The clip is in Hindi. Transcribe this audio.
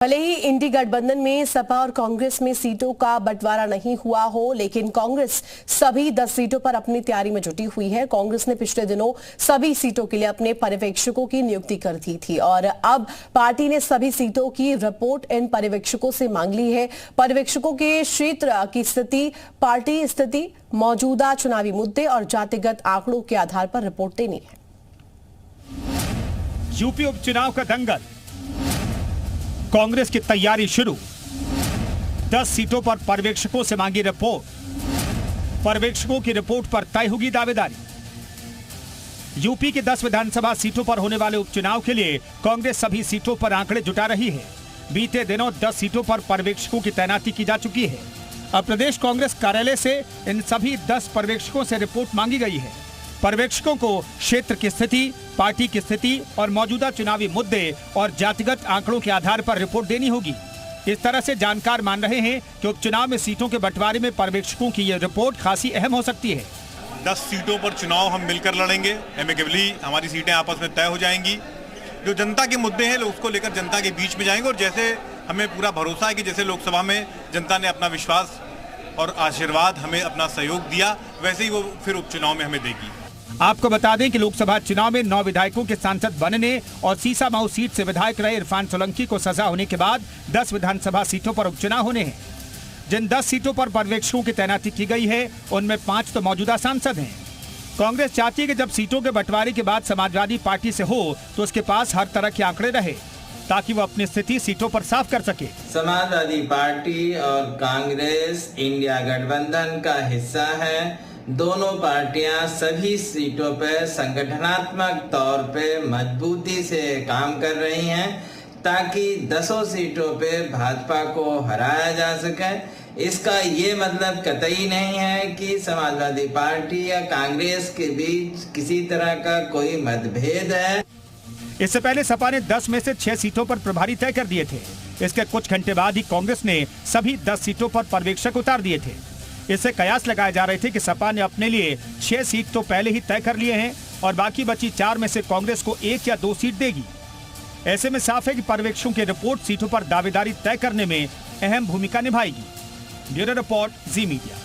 भले ही इंडी गठबंधन में सपा और कांग्रेस में सीटों का बंटवारा नहीं हुआ हो, लेकिन कांग्रेस सभी 10 सीटों पर अपनी तैयारी में जुटी हुई है। कांग्रेस ने पिछले दिनों सभी सीटों के लिए अपने पर्यवेक्षकों की नियुक्ति कर दी थी और अब पार्टी ने सभी सीटों की रिपोर्ट इन पर्यवेक्षकों से मांग ली है। पर्यवेक्षकों के क्षेत्र की स्थिति, पार्टी स्थिति, मौजूदा चुनावी मुद्दे और जातिगत आंकड़ों के आधार पर रिपोर्ट देनी है। यूपी उपचुनाव का दंगल, कांग्रेस की तैयारी शुरू। 10 सीटों पर पर्यवेक्षकों से मांगी रिपोर्ट। पर्यवेक्षकों की रिपोर्ट पर तय होगी दावेदारी। यूपी की 10 विधानसभा सीटों पर होने वाले उपचुनाव के लिए कांग्रेस सभी सीटों पर आंकड़े जुटा रही है। बीते दिनों 10 सीटों पर पर्यवेक्षकों की तैनाती की जा चुकी है। अब प्रदेश कांग्रेस कार्यालय से इन सभी 10 पर्यवेक्षकों से रिपोर्ट मांगी गई है। पर्यवेक्षकों को क्षेत्र की स्थिति, पार्टी की स्थिति और मौजूदा चुनावी मुद्दे और जातिगत आंकड़ों के आधार पर रिपोर्ट देनी होगी। इस तरह से जानकार मान रहे हैं कि उपचुनाव में सीटों के बंटवारे में पर्यवेक्षकों की यह रिपोर्ट खासी अहम हो सकती है। 10 सीटों पर चुनाव हम मिलकर लड़ेंगे। एमिकेबली हमारी सीटें आपस में तय हो जाएंगी। जो जनता के मुद्दे हैं उसको लेकर जनता के बीच में जाएंगे और जैसे हमें पूरा भरोसा है कि जैसे लोकसभा में जनता ने अपना विश्वास और आशीर्वाद हमें अपना सहयोग दिया, वैसे ही वो फिर उपचुनाव में हमें देगी। आपको बता दें कि लोकसभा चुनाव में 9 विधायकों के सांसद बनने और सीसामऊ सीट से विधायक रहे इरफान सोलंकी को सजा होने के बाद 10 विधानसभा सीटों पर उपचुनाव होने हैं। जिन 10 सीटों पर पर्यवेक्षकों की तैनाती की गई है उनमें 5 तो मौजूदा सांसद हैं। कांग्रेस चाहती है कि जब सीटों के बंटवारे के बाद समाजवादी पार्टी से हो तो उसके पास हर तरह के आंकड़े रहे ताकि वो अपनी स्थिति सीटों पर साफ कर सके। समाजवादी पार्टी और कांग्रेस इंडिया गठबंधन का हिस्सा है। दोनों पार्टियां सभी सीटों पर संगठनात्मक तौर पे मजबूती से काम कर रही हैं ताकि 10 सीटों पे भाजपा को हराया जा सके। इसका ये मतलब कतई नहीं है कि समाजवादी पार्टी या कांग्रेस के बीच किसी तरह का कोई मतभेद है। इससे पहले सपा ने 10 में से 6 सीटों पर प्रभारी तय कर दिए थे। इसके कुछ घंटे बाद ही कांग्रेस ने सभी 10 सीटों पर पर्यवेक्षक उतार दिए थे। इससे कयास लगाए जा रहे थे कि सपा ने अपने लिए 6 सीट तो पहले ही तय कर लिए हैं और बाकी बची 4 में से कांग्रेस को 1 या 2 सीट देगी। ऐसे में साफ है कि पर्यवेक्षकों की रिपोर्ट सीटों पर दावेदारी तय करने में अहम भूमिका निभाएगी। ब्यूरो रिपोर्ट, जी मीडिया।